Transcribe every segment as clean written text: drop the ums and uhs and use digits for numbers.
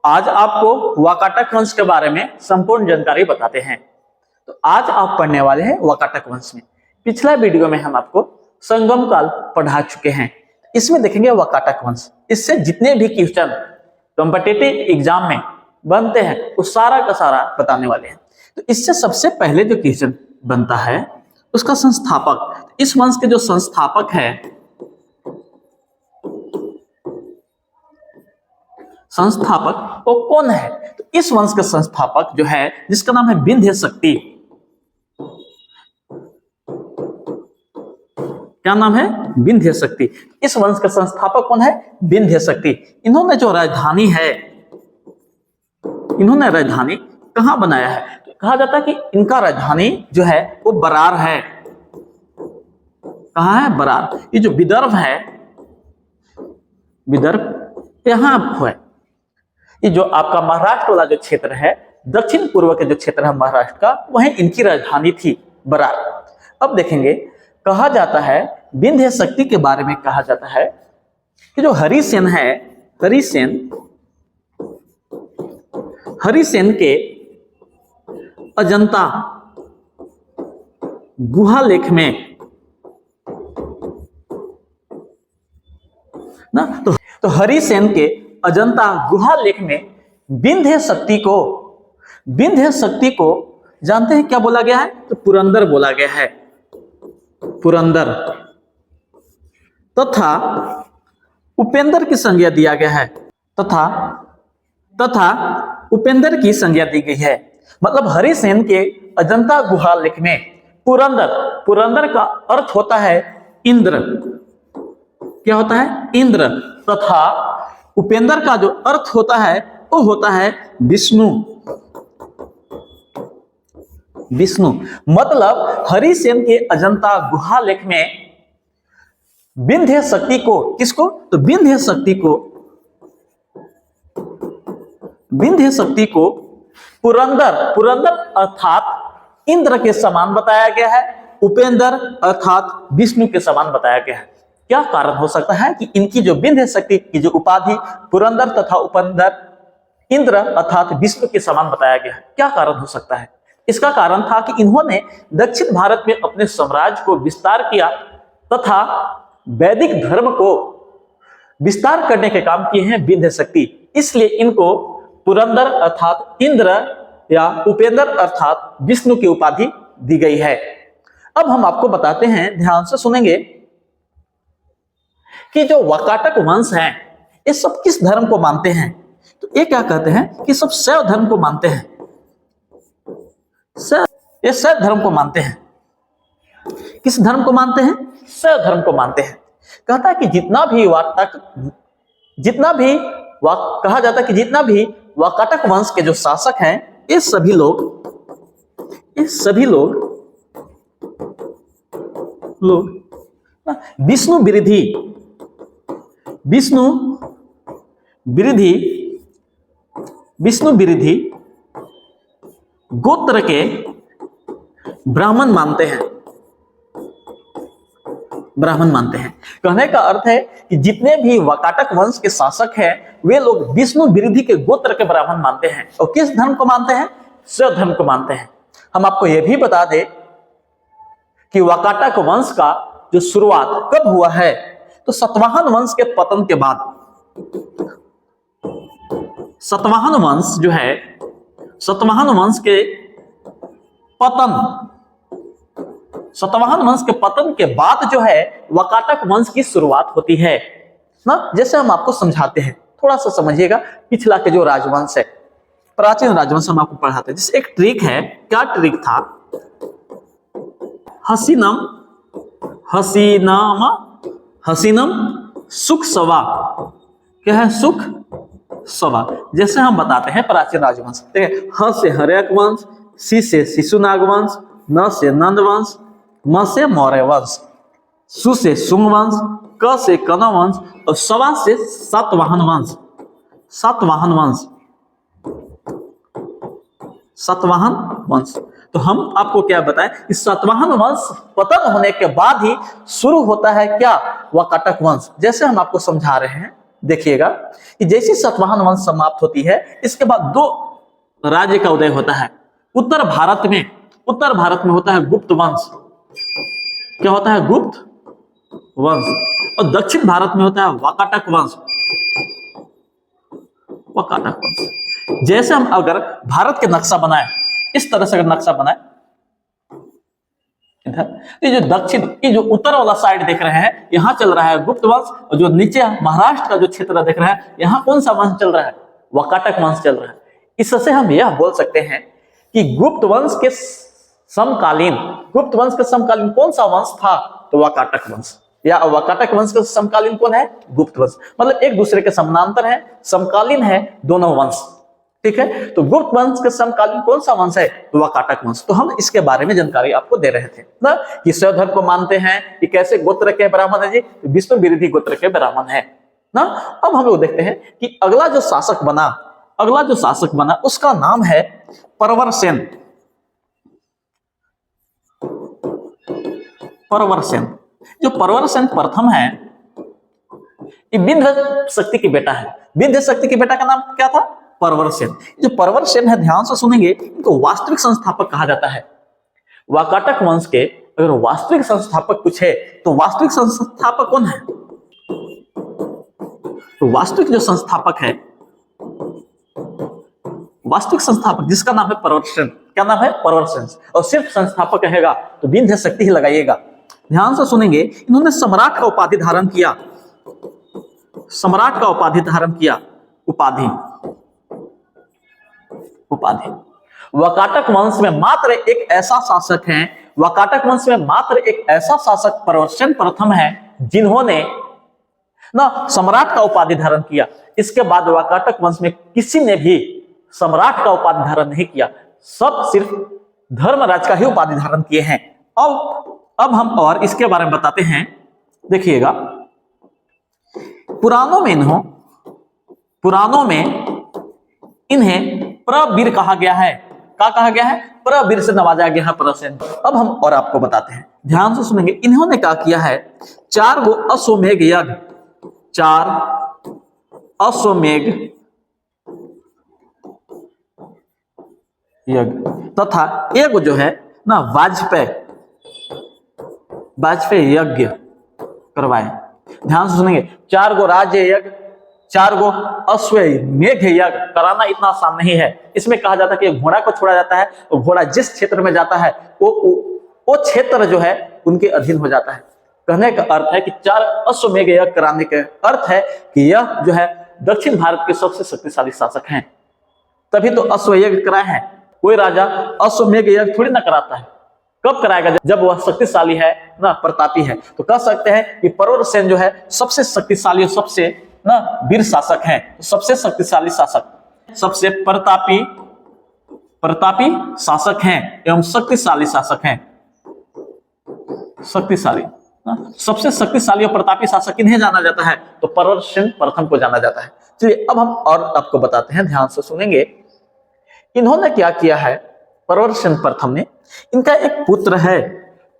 आज आपको वाकाटक वंश के बारे में संपूर्ण जानकारी बताते हैं। तो आज आप पढ़ने वाले हैं वाकाटक वंश में। पिछला वीडियो में हम आपको संगम काल पढ़ा चुके हैं। इसमें देखेंगे वाकाटक वंश। इससे जितने भी क्वेश्चन कॉम्पिटिटिव एग्जाम में बनते हैं वो सारा का सारा बताने वाले हैं। तो इससे सबसे पहले जो क्वेश्चन बनता है उसका संस्थापक, इस वंश के जो संस्थापक है, संस्थापक वो कौन है? तो इस वंश के संस्थापक जो है जिसका नाम है विंध्य शक्ति। क्या नाम है? विंध्य शक्ति। इस वंश के संस्थापक कौन है? विंध्य शक्ति। इन्होंने जो राजधानी है, इन्होंने राजधानी कहां बनाया है? तो कहा जाता है कि इनका राजधानी जो है वो बरार है। कहां है? बरार। ये जो विदर्भ है, विदर्भ यहां है। ये जो आपका महाराष्ट्र वाला जो क्षेत्र है, दक्षिण पूर्व के जो क्षेत्र है महाराष्ट्र का, वहीं इनकी राजधानी थी बरार। अब देखेंगे, कहा जाता है विंध्य शक्ति के बारे में कहा जाता है कि जो हरिसेन है, हरिसेन के अजंता गुहा लेख में ना, तो हरिसेन के अजंता गुहा लेख में विंध्य शक्ति को जानते हैं क्या बोला गया है? तो पुरंदर बोला गया है, पुरंदर। तथा उपेंद्र की संज्ञा दिया गया है, तथा उपेंद्र की संज्ञा दी गई है। मतलब हरिसेन के अजंता गुहा लेख में पुरंदर का अर्थ होता है इंद्र। क्या होता है? इंद्र। तथा उपेंद्र का जो अर्थ होता है वो होता है विष्णु। मतलब हरिसेन के अजंता गुहा लेख में विंध्य शक्ति को, किसको? तो विंध्य शक्ति को पुरंदर अर्थात इंद्र के समान बताया गया है, उपेंद्र अर्थात विष्णु के समान बताया गया है। क्या कारण हो सकता है कि इनकी जो विंध्य शक्ति की जो उपाधि पुरंदर तथा उपेंद्र इंद्र अर्थात विष्णु के समान बताया गया है? क्या कारण हो सकता है? इसका कारण था कि इन्होंने दक्षिण भारत में अपने साम्राज्य को विस्तार किया तथा वैदिक धर्म को विस्तार करने के काम किए हैं विंध्य शक्ति। इसलिए इनको पुरंदर अर्थात इंद्र या उपेंद्र अर्थात विष्णु की उपाधि दी गई है। अब हम आपको बताते हैं, ध्यान से सुनेंगे, कि जो वाकाटक वंश है ये सब किस धर्म को मानते हैं? तो ये क्या कहते हैं कि सब शैव धर्म को मानते हैं। ये शैव धर्म को मानते हैं। किस धर्म को मानते हैं? शैव धर्म को मानते हैं। कहता है कि कहा जाता है कि जितना भी वाकाटक वंश के जो शासक हैं ये सभी लोग विष्णु विरोधी गोत्र के ब्राह्मण मानते हैं। कहने का अर्थ है कि जितने भी वाकाटक वंश के शासक हैं वे लोग विष्णु विरोधी के गोत्र के ब्राह्मण मानते हैं। और किस धर्म को मानते हैं? शैव धर्म को मानते हैं। हम आपको यह भी बता दें कि वाकाटक वंश का जो शुरुआत कब हुआ है? तो सातवाहन वंश के पतन के बाद। सातवाहन वंश के पतन के बाद जो है वाकाटक वंश की शुरुआत होती है ना। जैसे हम आपको समझाते हैं, थोड़ा सा समझिएगा। पिछला के जो राजवंश है, प्राचीन राजवंश हम आपको पढ़ाते हैं। जैसे एक ट्रिक है, क्या ट्रिक था? हसीनम सुख सवा। क्या है? सुख सवा। जैसे हम बताते हैं प्राचीन राजवंश, देखिए, ह से हर्यक वंश, सी से शिशुनाग वंश, न से नंद वंश, म से मौर्य वंश, सु से शुंग वंश, क से कनव वंश और सवा से सातवाहन वंश। तो हम आपको क्या बताएं, इस सातवाहन वंश पतन होने के बाद ही शुरू होता है क्या? वाकाटक वंश। जैसे हम आपको समझा रहे हैं, देखिएगा कि जैसी सातवाहन वंश समाप्त होती है, इसके बाद दो राज्य का उदय होता है। उत्तर भारत में होता है गुप्त वंश। क्या होता है? गुप्त वंश। और दक्षिण भारत में होता है वाकाटक वंश। वाकाटक वंश। जैसे हम अगर भारत के नक्शा बनाए, इस तरह से अगर नक्शा बनाए, ये जो दक्षिण, ये जो उत्तर वाला साइड देख रहे हैं, यहां चल रहा है गुप्त वंश, और जो नीचे महाराष्ट्र का जो क्षेत्र देख रहे हैं, यहां कौन सा वंश चल रहा है? वाकाटक वंश चल रहा है। इससे हम यह बोल सकते हैं कि गुप्त वंश के समकालीन कौन सा वंश था? तो वाकाटक वंश। या वाकाटक वंश का समकालीन कौन है? गुप्त वंश। मतलब एक दूसरे के समानांतर है, समकालीन है दोनों वंश। ठीक है, तो गुप्त वंश के समकालीन कौन सा वंश है? तो वाकाटक वंश। तो हम इसके बारे में जानकारी आपको दे रहे थे ना, कि शैव धर्म को मानते हैं कि कैसे गोत्र के ब्राह्मण है जी, विष्णु विरोधी गोत्र के ब्राह्मण है ना। अब हम लोग देखते हैं कि अगला जो शासक बना उसका नाम है परवरसेन। जो परवरसेन प्रथम है, ये विंध्य शक्ति की बेटा है। विंध्य शक्ति के बेटा का नाम क्या था? परवरसेन। जो परवरसेन है, ध्यान से सुनेंगे, इनको वास्तविक संस्थापक कहा जाता है। वाकाटक वंश के अगर वास्तविक संस्थापक पूछे तो वास्तविक संस्थापक कौन है? तो वास्तविक जो संस्थापक है, वास्तविक संस्थापक जिसका नाम है परवरसेन। क्या नाम है? परवरसेन। और सिर्फ संस्थापक कहेगा तो विंध्य शक्ति ही लगाइएगा। ध्यान से सुनेंगे, इन्होंने सम्राट का उपाधि धारण किया। उपाधि। वाकाटक वंश में मात्र एक ऐसा शासक परवरसेन प्रथम है जिन्होंने ना सम्राट का उपाधि धारण किया। इसके बाद वाकाटक वंश में किसी ने भी सम्राट का उपाधि धारण नहीं किया, सब सिर्फ धर्मराज का ही उपाधि धारण किए हैं। अब हम और इसके बारे में बताते हैं। देखिएगा, पुराणों में इन्हें प्रवीर कहा गया है। क्या कहा गया है? प्रवीर से नवाजा गया है परवरसेन। अब हम और आपको बताते हैं, ध्यान से सुनेंगे। इन्होंने क्या किया है? 4 गो अश्वमेघ यज्ञ, 4 अश्वमेघ यज्ञ तथा एक जो है ना वाजपेय यज्ञ करवाए। ध्यान से सुनेंगे, 4 गो राज्य यज्ञ, 4 गो अश्वमेघ यज्ञ कराना इतना आसान नहीं है। इसमें कहा जाता है कि घोड़ा को छोड़ा जाता है, तो घोड़ा जिस क्षेत्र में जाता है वो क्षेत्र जो है उनके अधीन हो जाता है। कहने का अर्थ है कि 4 अश्वमेघ यज्ञ कराने का अर्थ है कि यह जो है दक्षिण भारत के सबसे शक्तिशाली शासक हैं। तभी तो अश्वयज्ञ कराए हैं। कोई राजा अश्वमेघ यज्ञ थोड़ी ना कराता है। कब कराएगा? जब वह शक्तिशाली है ना, प्रतापी है। तो कह सकते हैं कि परवरसेन जो है सबसे शक्तिशाली और सबसे ना वीर शासक हैं, सबसे शक्तिशाली शासक, सबसे प्रतापी शासक हैं एवं शक्तिशाली शासक हैं। सबसे शक्तिशाली और प्रतापी शासक इन्हें जाना जाता है, तो परवरसेन प्रथम को जाना जाता है। चलिए अब हम और आपको बताते हैं, ध्यान से सुनेंगे। इन्होंने क्या किया है? परवरसेन प्रथम ने, इनका एक पुत्र है,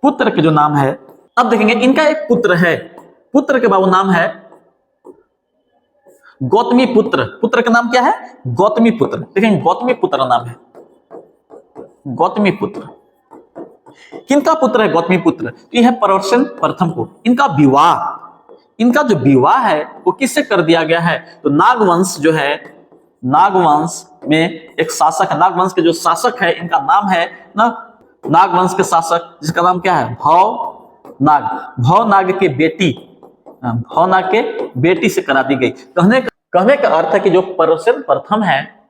पुत्र के जो नाम है, अब देखेंगे, इनका एक पुत्र है, पुत्र के बाबू नाम है गौतमी पुत्र। पुत्र का नाम क्या है? गौतमी पुत्र। देखेंगे, गौतमी पुत्र नाम है, गौतमी पुत्र। किनका पुत्र है? गौतमी पुत्र। तो यह है परवरसेन प्रथम को। इनका जो विवाह है वो किससे कर दिया गया है? तो नागवंश जो है, नागवंश में एक शासक है, नागवंश के जो शासक है इनका नाम है ना, नागवंश के शासक जिसका नाम क्या है? भवनाग के बेटी से करा दी गई। कहने का अर्थ है कि जो परवरसेन प्रथम है,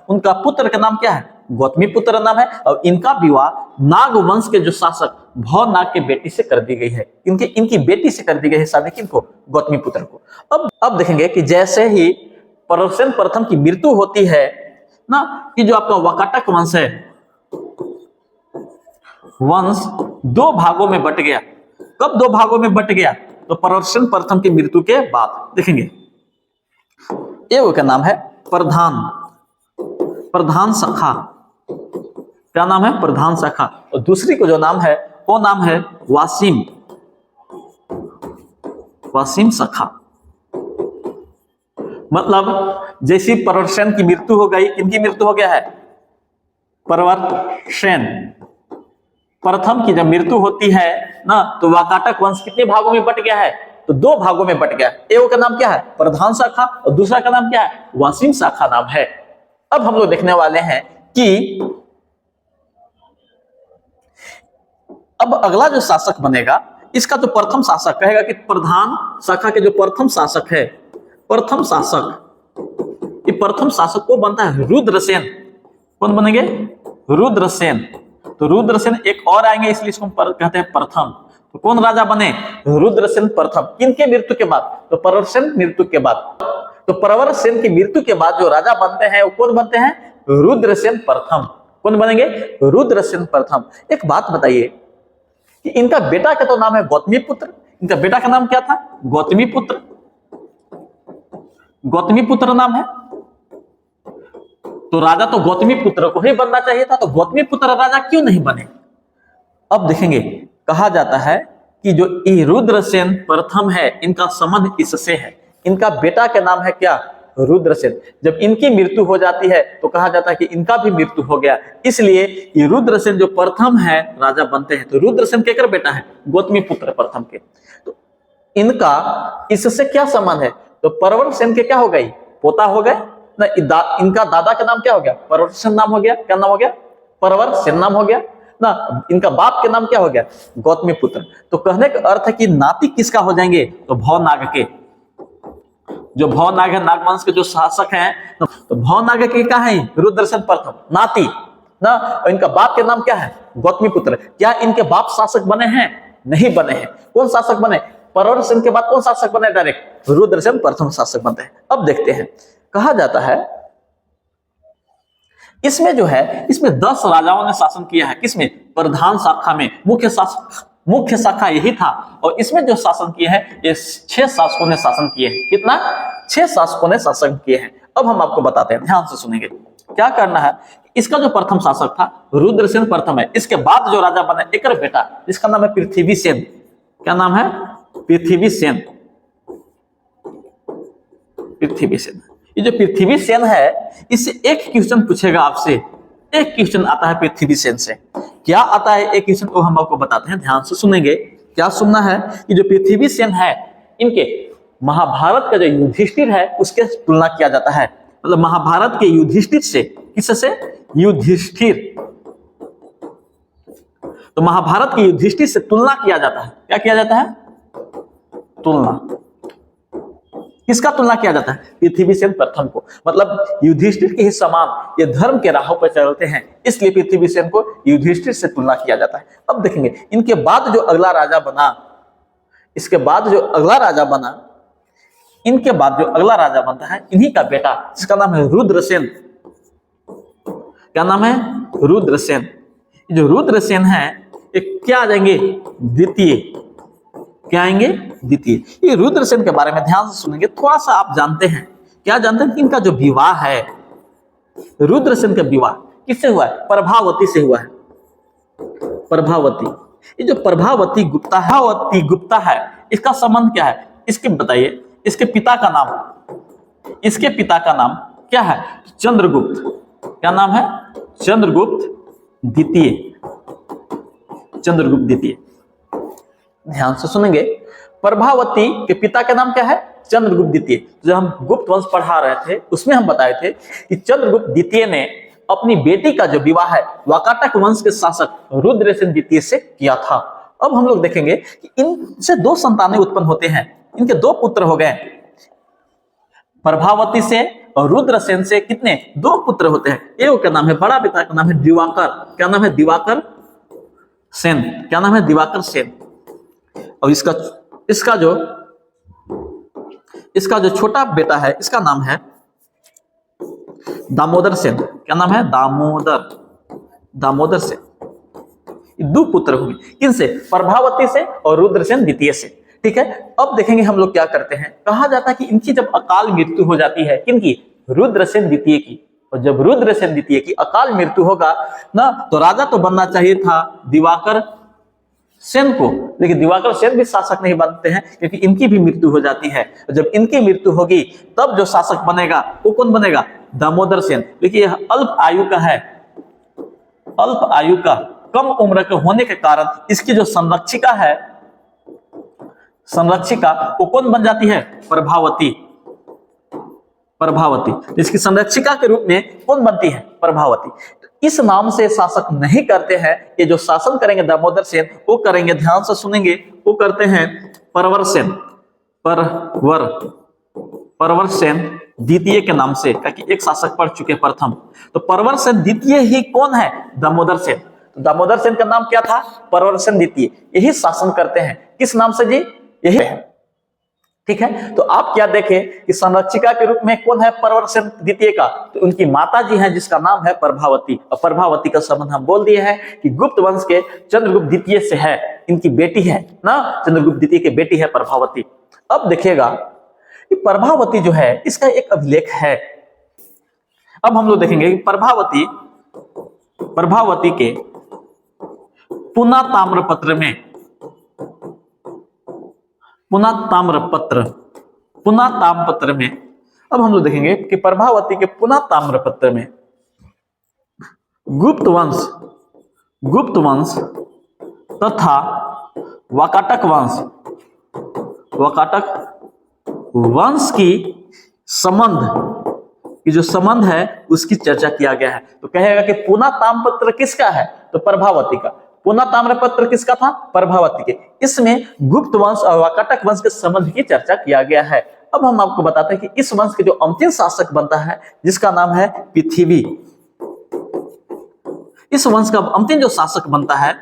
उनका पुत्र का नाम क्या है? गौतमी पुत्र नाम है। और इनका विवाह नागवंश के जो शासक भवनाग के बेटी से कर दी गई है। इनकी बेटी से कर दी गई है शादी, किनको? गौतमी पुत्र को। अब देखेंगे कि जैसे ही परवरसेन प्रथम की मृत्यु होती है ना, कि जो आपका वाकाटक वंश है, वंश 2 भागों में बट गया। कब 2 भागों में बट गया? तो परवरसेन प्रथम की मृत्यु के बाद। देखेंगे, एक का नाम है प्रधान सखा। क्या नाम है? प्रधान सखा। और दूसरी को जो नाम है वो नाम है वासिम सखा। मतलब जैसी परवरसेन की मृत्यु हो गई, किनकी मृत्यु हो गया है? परवरसेन प्रथम की जब मृत्यु होती है ना, तो वाकाटक वंश कितने भागों में बट गया है? तो दो भागों में बट गया। एक का नाम क्या है? प्रधान शाखा, और दूसरा का नाम क्या है? वासिम शाखा नाम है। अब हम लोग देखने वाले हैं कि अब अगला जो शासक बनेगा, इसका जो प्रथम शासक कहेगा कि प्रधान शाखा के जो प्रथम शासक है, प्रथम शासक, ये प्रथम शासक को बनता है रुद्रसेन। कौन बनेंगे? रुद्रसेन। तो रुद्रसेन एक और आएंगे, इसलिए इसको कहते हैं प्रथम। तो कौन राजा बने? रुद्रसेन प्रथम। किनके मृत्यु के बाद? तो परवरसेन मृत्यु के बाद। तो परवरसेन की मृत्यु के बाद जो राजा बनते हैं वो कौन बनते हैं? रुद्रसेन प्रथम। कौन बनेंगे? रुद्रसेन प्रथम। एक बात बताइए कि इनका बेटा का तो नाम है गौतमीपुत्र। इनका बेटा का नाम क्या था? गौतमीपुत्र। गौतमीपुत्र नाम है। तो राजा तो गौतमीपुत्र को ही बनना चाहिए था, तो गौतमीपुत्र राजा क्यों नहीं बने? अब देखेंगे, कहा जाता है कि जो रुद्रसेन प्रथम है, इनका संबंध इससे है। इनका बेटा का नाम है क्या? रुद्रसेन। जब इनकी मृत्यु हो जाती है तो कहा जाता है कि इनका भी मृत्यु हो गया, इसलिए ये रुद्रसेन जो प्रथम है राजा बनते हैं। तो रुद्रसेन केकर बेटा है? गौतमीपुत्र प्रथम के। तो इनका इससे क्या संबंध है? तो परवरसेन के क्या हो गई? पोता हो गए ना। इनका दादा का नाम क्या हो गया? परवरसेन नाम हो गया। क्या नाम हो गया? परवरसेन नाम हो गया ना। इनका बाप के नाम क्या हो गया? गौतमीपुत्र। तो कहने का अर्थ है कि नाती किसका हो जाएंगे? तो भवनाग के। जो भवनाग है, नागवंश के जो शासक हैं, तो भवनाग के क्या है? रुद्रसेन प्रथम नाती ना। और इनका बाप के नाम क्या है? गौतमीपुत्र। क्या इनके बाप शासक बने हैं? नहीं बने हैं। कौन शासक बने? परवरसेन के बाद कौन शासक बने? डायरेक्ट रुद्रसेन प्रथम शासक बनते हैं। अब देखते हैं, कहा जाता है इसमें जो है, इसमें 10 राजाओं ने शासन किया है। किसमें? प्रधान शाखा में। मुख्य शाखा यही था। और इसमें जो शासन किए हैं, ये 6 शासकों ने शासन किए हैं। कितना? 6 शासकों ने शासन किए हैं। अब हम आपको बताते हैं, ध्यान से सुनेंगे। क्या करना है? इसका जो प्रथम शासक था रुद्रसेन प्रथम है। इसके बाद जो राजा बना एक बेटा, जिसका नाम है पृथ्वीसेन। क्या नाम है? पृथ्वीसेन। पृथ्वीसेन। ये जो पृथ्वीसेन है, इससे एक क्वेश्चन पूछेगा आपसे। एक क्वेश्चन आता है पृथ्वीसेन से। क्या आता है एक क्वेश्चन, वो हम आपको बताते हैं, ध्यान से सुनेंगे। क्या सुनना है कि जो पृथ्वीसेन है, इनके महाभारत का जो युधिष्ठिर है उसके तुलना किया जाता है। मतलब महाभारत के युधिष्ठिर से, किससे? युधिष्ठिर। तो महाभारत के युधिष्ठिर से तुलना किया जाता है। क्या किया जाता है? तुलना। किसका तुलना किया जाता है? पृथ्वीसेन प्रथम को। मतलब युधिष्ठिर के ही समान ये धर्म के राहों पर चलते हैं, इसलिए पृथ्वीसेन को युधिष्ठिर से तुलना किया जाता है। अब देखेंगे इनके बाद जो अगला राजा बना, इसके बाद जो अगला राजा बना, इनके बाद जो अगला राजा बनता है, इन्हीं का बेटा, जिसका नाम है रुद्रसेन। क्या नाम है? रुद्रसेन। जो रुद्रसेन है, एक क्या आ जाएंगे? द्वितीय। क्या आएंगे? द्वितीय। ये रुद्रसेन के बारे में ध्यान से सुनेंगे। थोड़ा सा आप जानते हैं, क्या जानते हैं कि इनका जो विवाह है, रुद्रसेन का विवाह किससे हुआ है? प्रभावती से हुआ है। प्रभावती। ये जो प्रभावती गुप्ता है, इसका संबंध क्या है? इसके बताइए। इसके पिता का नाम, इसके पिता का नाम क्या है? चंद्रगुप्त। क्या नाम है? चंद्रगुप्त द्वितीय। चंद्रगुप्त द्वितीय। ध्यान से सुनेंगे। प्रभावती के पिता का नाम क्या है? चंद्रगुप्त द्वितीय। जब हम गुप्त वंश पढ़ा रहे थे, उसमें हम बताए थे कि चंद्रगुप्त द्वितीय ने अपनी बेटी का जो विवाह है वाकाटक वंश के शासक रुद्रसेन द्वितीय से किया था। अब हम लोग देखेंगे कि इनसे 2 संतानें उत्पन्न होते हैं। इनके 2 पुत्र हो गए। प्रभावती से और रुद्रसेन से कितने? 2 पुत्र होते हैं। एक का नाम है, बड़ा पिता का नाम है दिवाकर। क्या नाम है? दिवाकर सेन। क्या नाम है? दिवाकर सेन। और इसका जो छोटा बेटा है, इसका नाम है दामोदर सेन। क्या नाम है? दामोदर सेन। 2 पुत्र होंगे। किनसे? प्रभावती से और रुद्रसेन द्वितीय से। ठीक है। अब देखेंगे हम लोग क्या करते हैं। कहा जाता है कि इनकी जब अकाल मृत्यु हो जाती है, किनकी? रुद्रसेन द्वितीय की। और जब रुद्रसेन द्वितीय की अकाल मृत्यु होगा ना, तो राजा तो बनना चाहिए था दिवाकर सेन को, लेकिन दिवाकर सेन भी शासक नहीं बनते हैं क्योंकि इनकी भी मृत्यु हो जाती है। जब इनकी मृत्यु होगी तब जो शासक बनेगा वो कौन बनेगा? दामोदर सेन। देखिए यह अल्प आयु का है, अल्प आयु का, कम उम्र के होने के कारण इसकी जो संरक्षिका है, संरक्षिका वो कौन बन जाती है? प्रभावती। प्रभावती, इसकी संरक्षिका के रूप में कौन बनती है? प्रभावती। इस नाम से शासक नहीं करते हैं, ये जो शासन करेंगे दामोदर सेन वो करेंगे, ध्यान से सुनेंगे, वो करते हैं परवर सेन, परवर सेन द्वितीय के नाम से, ताकि एक शासक पढ़ चुके प्रथम, तो परवर सेन द्वितीय ही कौन है? दामोदर सेन। तो दामोदर सेन का नाम क्या था? परवर सेन द्वितीय। यही शासन करते हैं, किस नाम से जी? यही है। ठीक है, तो आप क्या देखें कि संरक्षिका के रूप में कौन है? परवर सेन द्वितीय का, तो उनकी माता जी हैं जिसका नाम है प्रभावती। और प्रभावती का संबंध हम बोल दिए हैं कि गुप्त वंश के चंद्रगुप्त द्वितीय से है, इनकी बेटी है ना, चंद्रगुप्त द्वितीय की बेटी है प्रभावती। अब देखिएगा कि प्रभावती जो है इसका एक अभिलेख है। अब हम लोग देखेंगे कि प्रभावती के पुना ताम्रपत्र में, पुना ताम्रपत्र में, अब हम लोग देखेंगे कि प्रभावती के पुना ताम्रपत्र में गुप्त वंश तथा वाकाटक वंश की जो संबंध है उसकी चर्चा किया गया है। तो कहेगा कि पुना ताम्रपत्र किसका है? तो प्रभावती का। पुना ताम्रपत्र किसका था? प्रभावती के। इसमें गुप्त वंश और वाकाटक वंश के संबंध की चर्चा किया गया है। अब हम आपको बताते हैं कि इस वंश के जो अंतिम शासक बनता है जिसका नाम है पृथ्वी, इस वंश का अंतिम जो शासक बनता है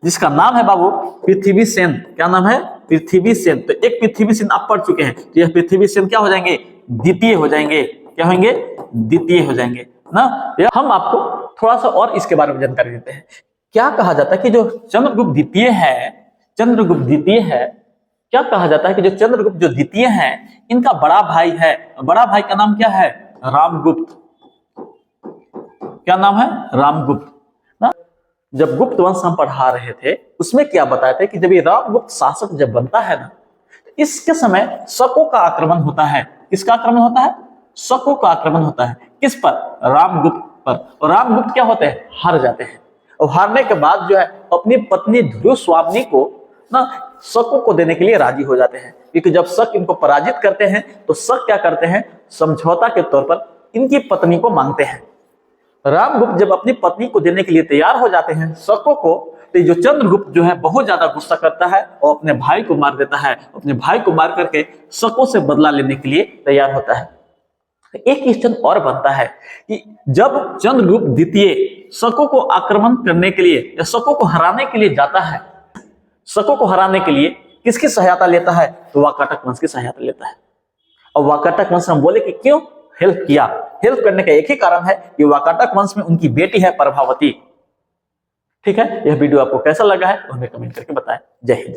जिसका नाम है बाबू पृथ्वी सेन। क्या नाम है? पृथ्वी सेन। तो एक पृथ्वी सेन आप पढ़ चुके हैं, तो यह पृथ्वी सेन क्या हो जाएंगे? द्वितीय हो जाएंगे। क्या होंगे? द्वितीय हो जाएंगे ना। हम आपको थोड़ा सा और इसके बारे में जानकारी देते हैं। क्या कहा जाता है कि जो चंद्रगुप्त द्वितीय है, क्या कहा जाता है कि जो चंद्रगुप्त जो द्वितीय है इनका बड़ा भाई है, बड़ा भाई का नाम क्या है? रामगुप्त। क्या नाम है? रामगुप्त ना। जब गुप्त वंश हम पढ़ा रहे थे उसमें क्या बताए थे कि जब ये रामगुप्त शासक जब बनता है ना, इसके समय शकों का आक्रमण होता है। किसका आक्रमण होता है? शकों का आक्रमण होता है। किस पर? रामगुप्त पर। और रामगुप्त क्या होते हैं? हार जाते हैं। और हारने के बाद जो है अपनी पत्नी ध्रुव स्वामिनी को ना शकों को देने के लिए राजी हो जाते हैं, क्योंकि जब शक इनको पराजित करते हैं तो शक क्या करते हैं? समझौता के तौर पर इनकी पत्नी को मांगते हैं। रामगुप्त जब अपनी पत्नी को देने के लिए तैयार हो जाते हैं शकों को, तो जो चंद्रगुप्त जो है बहुत ज्यादा गुस्सा करता है और अपने भाई को मार देता है। अपने भाई को मार करके शकों से बदला लेने के लिए तैयार होता है। एक क्वेश्चन और बनता है कि जब चंद्रगुप्त द्वितीय शकों को आक्रमण करने के लिए या शकों को हराने के लिए जाता है, शकों को हराने के लिए किसकी सहायता लेता है? तो वाकाटक वंश की सहायता लेता है। और वाकाटक वंश हम बोले कि क्यों हेल्प किया? हेल्प करने का एक ही कारण है कि वाकाटक वंश में उनकी बेटी है प्रभावती। ठीक है, यह वीडियो आपको कैसा लगा है तो हमें कमेंट करके बताएं। जय हिंद।